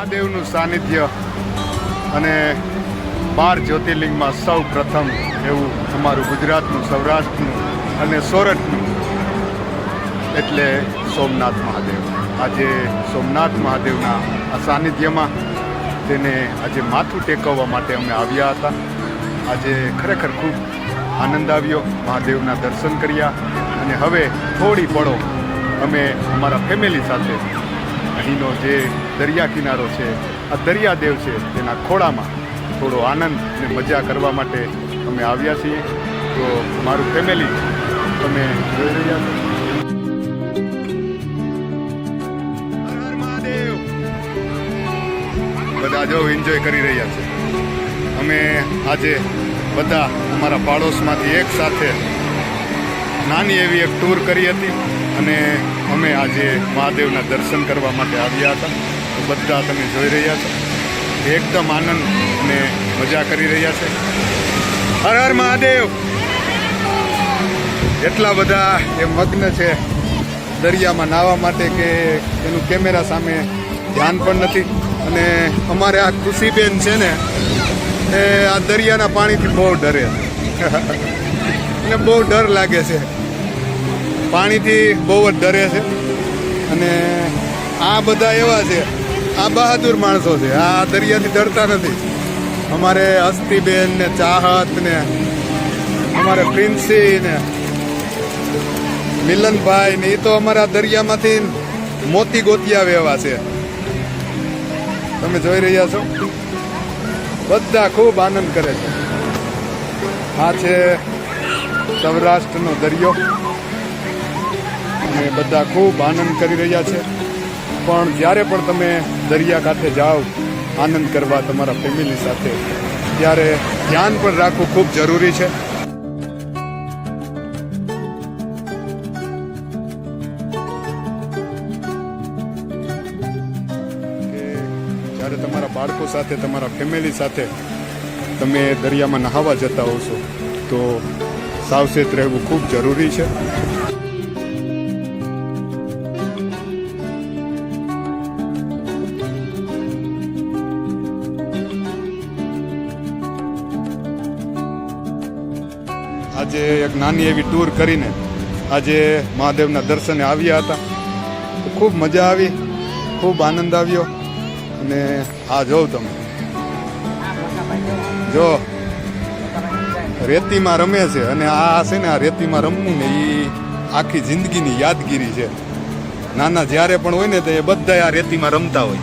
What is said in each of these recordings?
મહાદેવનું સાનિધ્ય અને 12 જ્યોતિર્લિંગમાં સૌ પ્રથમ એવું અમારું ગુજરાતનું, સૌરાષ્ટ્રનું અને સોરઠનું એટલે સોમનાથ મહાદેવ. આજે સોમનાથ મહાદેવના આ સાનિધ્યમાં તેને આજે માથું ટેકવવા માટે અમે આવ્યા હતા. આજે ખરેખર ખૂબ આનંદ આવ્યો, મહાદેવના દર્શન કર્યા અને હવે થોડી પળો અમે અમારા ફેમિલી સાથે અહીંનો જે દરિયા કિનારો છે, આ દરિયાદેવ છે, તેના ખોળામાં થોડો આનંદ અને મજા કરવા માટે અમે આવ્યા છીએ. તો મારું ફેમિલી તમે જોઈ રહ્યા છો. હર હર મહાદેવ. બધા જો એન્જોય કરી રહ્યા છે. અમે આજે બધા અમારા પાડોશમાંથી એક સાથે નાની એવી એક ટૂર કરી હતી અને અમે આજે મહાદેવના દર્શન કરવા માટે આવ્યા હતા. તો બધા તમે જોઈ રહ્યા છો, એકદમ આનંદ અને મજા કરી રહ્યા છે. હર હર મહાદેવ. એટલા બધા એ મગ્ન છે દરિયામાં નાહવા માટે કે એનું કેમેરા સામે ધ્યાન પણ નથી. અને અમારે આ ખુશીબેન છે ને, એ આ દરિયાના પાણીથી બહુ ડરે છે અને બહુ ડર લાગે છે, પાણીથી બહુ જ ડરે છે. અને આ બધા એવા છે, આ બહાદુર માણસો છે, આ દરિયાથી ડરતા નથી. અમારે હસ્તીબેન ને ચાહત ને અમારે પ્રિન્સી ને મિલનભાઈ ને એ તો અમારા દરિયામાંથી મોતી ગોતી આવે એવા છે. તમે જોઈ રહ્યા છો, બધા ખૂબ આનંદ કરે છે. આ છે સૌરાષ્ટ્રનો દરિયો અને બધા ખૂબ આનંદ કરી રહ્યા છે. પણ જ્યારે પણ તમે દરિયાકાંઠે જાઓ આનંદ કરવા તમારા ફેમિલી સાથે, ત્યારે ધ્યાન પણ રાખવું ખૂબ જરૂરી છે. જ્યારે તમારા બાળકો સાથે, તમારા ફેમિલી સાથે તમે દરિયામાં નહાવા જતા હોવ છો તો સાવચેત રહેવું ખૂબ જરૂરી છે. આજે એક નાની એવી ટૂર કરીને આજે મહાદેવના દર્શને આવ્યા હતા. ખૂબ મજા આવી, ખૂબ આનંદ આવ્યો. અને આ જોઉં તમે જો રેતીમાં રમે છે. અને આ છે ને, આ રેતીમાં રમવું ને એ આખી જિંદગીની યાદગીરી છે. નાના જ્યારે પણ હોય ને તો એ બધા આ રેતીમાં રમતા હોય.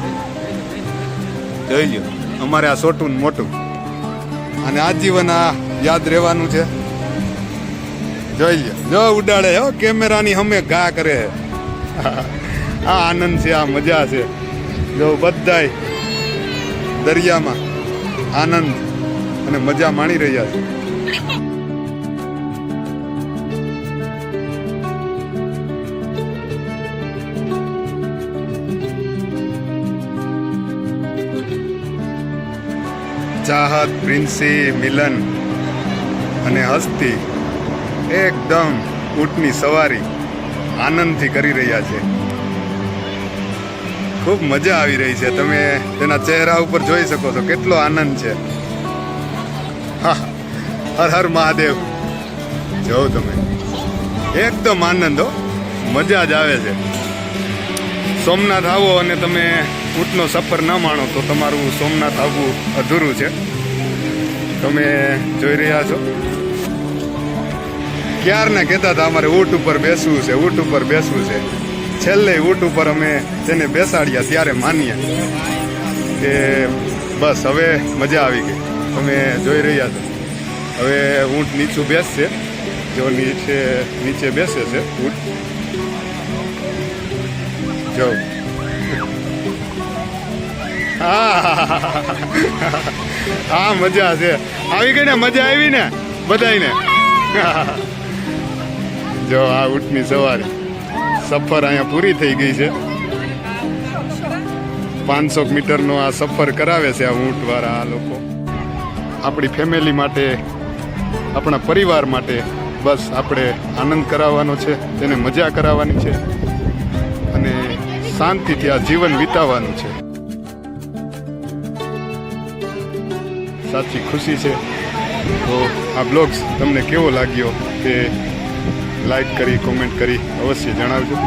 જોઈ લો અમારે આ છોટું ને મોટું, અને આજીવન આ યાદ રહેવાનું છે. જોઈ લો, જો ઉડાડે હો કેમેરાની હમે ઘા કરે. આ આનંદ છે, આ મજા છે. જો બધાય દરિયામાં આનંદ અને મજા માણી રહ્યા છે. ચાહત, પ્રિન્સી, મિલન અને હસ્તી એકદમ ઊંટની સવારી આનંદથી કરી રહ્યા છે. ખૂબ મજા આવી રહી છે. તમે તેના ચહેરા ઉપર જોઈ શકો છો કેટલો આનંદ છે. હા, હર હર મહાદેવ. જો તમે એકદમ આનંદ હો, મજા જ આવે છે. સોમનાથ આવો અને તમે ઊંટનો સફર ન માણો તો તમારું સોમનાથ આવવું અધૂરું છે. તમે જોઈ રહ્યા છો, ક્યારના કહેતા હતા અમારે ઊંટ ઉપર બેસવું છે, ઊંટ ઉપર બેસવું છે. છેલ્લે ઊંટ ઉપર અમે તેને બેસાડ્યા ત્યારે માન્યા કે બસ હવે મજા આવી ગઈ. તમે જોઈ રહ્યા છો, હવે ઊંટ નીચું બેસશે. જો નીચે બેસે છે ઊંટ, જો હા મજા છે. આવી ગઈ ને, મજા આવી ને બધાને. જો આ ઊંટની સવારી સફર અહીંયા પૂરી થઈ ગઈ છે. 500 મીટરનો આ સફર કરાવે છે આ ઊંટવાળા આ લોકો. આપણી ફેમિલી માટે, આપણા પરિવાર માટે બસ આપણે આનંદ કરાવવાનો છે, તેને મજા કરાવવાની છે અને શાંતિથી આ જીવન વિતાવવાનું છે. સાચી ખુશી છે. તો આ બ્લોગ્સ તમને કેવો લાગ્યો તે લાઈક કરી કોમેન્ટ કરી અવશ્ય જણાવજો.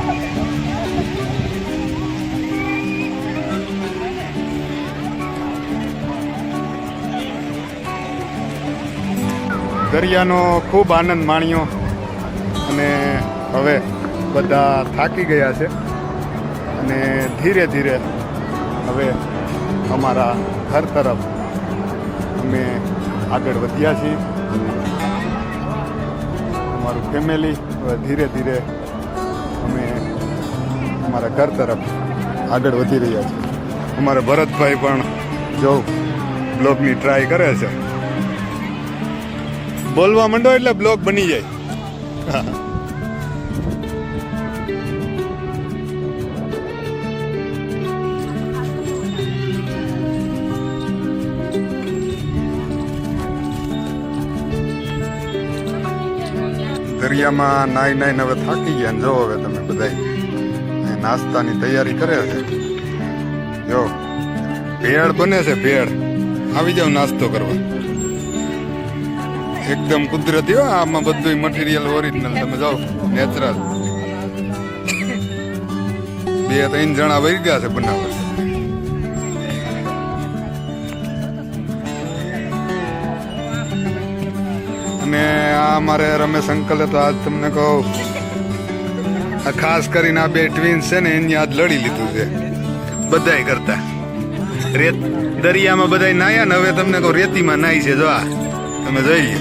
દરિયાનો ખૂબ આનંદ માણ્યો અને હવે બધા થાકી ગયા છે અને ધીરે ધીરે હવે અમારા ઘર તરફ અમે આગળ વધ્યા છીએ. અમારું ફેમિલી હવે ધીરે ધીરે અમે અમારા ઘર તરફ આગળ વધી રહ્યા છીએ. અમારા ભરતભાઈ પણ જો બ્લોગની ટ્રાય કરે છે. બોલવા માંડો એટલે બ્લોગ બની જાય. દરિયામાં નાઈ નાઈને હવે થાકી ગયા. જો હવે તમે બધા નાસ્તાની તૈયારી કરે છે. જો ભેળ બને છે, ભેળ. આવી જાવ નાસ્તો કરવા. એકદમ કુદરતી હો. આમાં બધું મટીરિયલ ઓરિજિનલ. તમે જાઓ નેચરલ. 2-3 જણા વહી ગયા છે બનાવવા. અને આ અમારે રમેશ અંકલે તો આજ તમને કહું, આ ખાસ કરીને આ 2 ટ્વિન્સ છે ને એની આજ લડી લીધું છે બધાય કરતા. રેત દરિયામાં બધાય નાયા ને હવે તમને કહું રેતીમાં નાઈ છે. જો આ તમે જોઈ લો.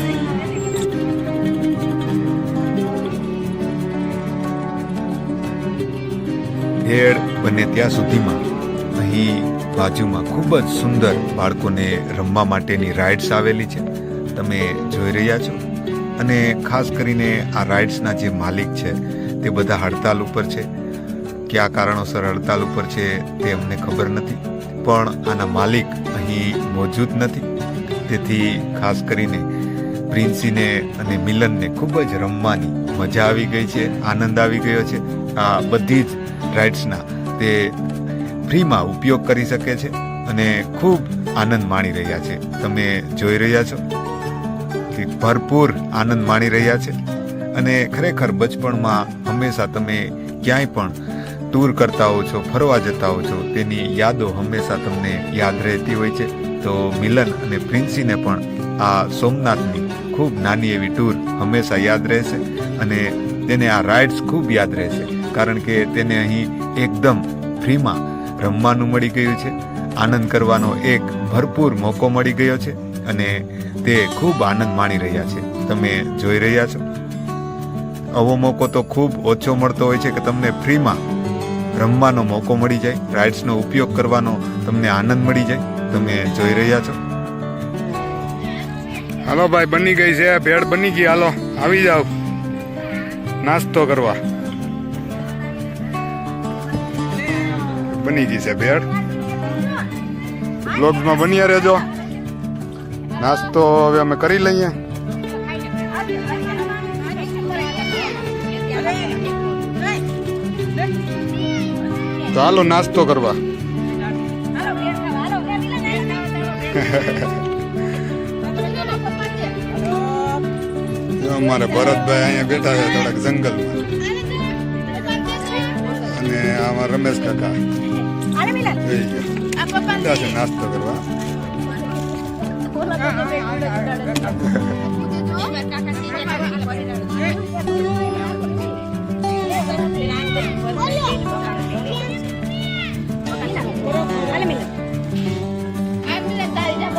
ભેળ બને ત્યાં સુધીમાં અહીં બાજુમાં ખૂબ જ સુંદર બાળકોને રમવા માટેની રાઇડ્સ આવેલી છે, તમે જોઈ રહ્યા છો. અને ખાસ કરીને આ રાઇડ્સના જે માલિક છે તે બધા હડતાલ ઉપર છે. કયા કારણોસર હડતાલ ઉપર છે તે અમને ખબર નથી, પણ આના માલિક અહીં મોજૂદ નથી. તેથી ખાસ કરીને પ્રિન્સીને અને મિલનને ખૂબ જ રમવાની મજા આવી ગઈ છે, આનંદ આવી ગયો છે. આ બધી જ રાઇડ્સના તે ફ્રીમાં ઉપયોગ કરી શકે છે અને ખૂબ આનંદ માણી રહ્યા છે. તમે જોઈ રહ્યા છો કે ભરપૂર આનંદ માણી રહ્યા છે. અને ખરેખર બચપણમાં હંમેશા તમે ક્યાંય પણ ટૂર કરતા હો છો, ફરવા જતા હો છો, તેની યાદો હંમેશા તમને યાદ રહેતી હોય છે. તો મિલન અને પ્રિન્સીને પણ આ સોમનાથની ખૂબ નાની એવી ટૂર હંમેશા યાદ રહેશે અને તેને આ રાઇડ્સ ખૂબ યાદ રહેશે. કારણ કે તેને અહીં એકદમ ફ્રીમાં રમવાનું મળી ગયું છે, આનંદ કરવાનો એક ભરપૂર મોકો મળી ગયો છે અને તે ખૂબ આનંદ માણી રહ્યા છે. તમે જોઈ રહ્યા છો. આવો મોકો તો ખૂબ ઓછો મળતો હોય છે કે તમને ફ્રીમાં રમવાનો મોકો મળી જાય, રાઇડ્સનો ઉપયોગ કરવાનો તમને આનંદ મળી જાય. તમે જોઈ રહ્યા છો. હાલો ભાઈ, બની ગઈ છે ભેળ, બની ગઈ. હાલો આવી જાઓ નાસ્તો કરવા. બની ગઈ છે ભેળ. બ્લોગ્સમાં બન્યા રહેજો. નાસ્તો હવે અમે કરી લઈએ. તો હાલો નાસ્તો કરવા. અમારે ભરતભાઈ અહીંયા બેઠા છે થોડાક જંગલમાં, અને આમાં રમેશ કાકા છે નાસ્તો કરવા.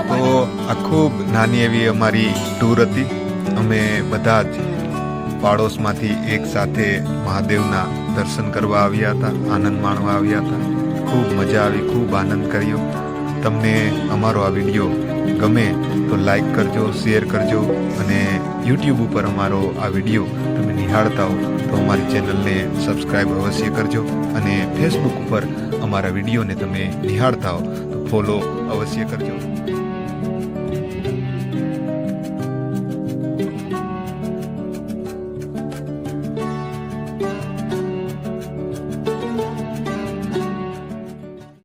તો આ ખૂબ નાની એવી અમારી ટૂર હતી. અમે બધા જ પાડોશમાંથી એક સાથે મહાદેવના દર્શન કરવા આવ્યા હતા, આનંદ માણવા આવ્યા હતા. ખૂબ મજા આવી, ખૂબ આનંદ કર્યો. તમને અમારો આ વિડીયો ગમે તો લાઈક કરજો, શેર કરજો અને યુટ્યુબ ઉપર અમારો આ વિડીયો તમે નિહાળતા હો તો અમારી ચેનલને સબસ્ક્રાઈબ અવશ્ય કરજો. અને ફેસબુક ઉપર અમારા વિડીયોને તમે નિહાળતા હો તો ફોલો અવશ્ય કરજો.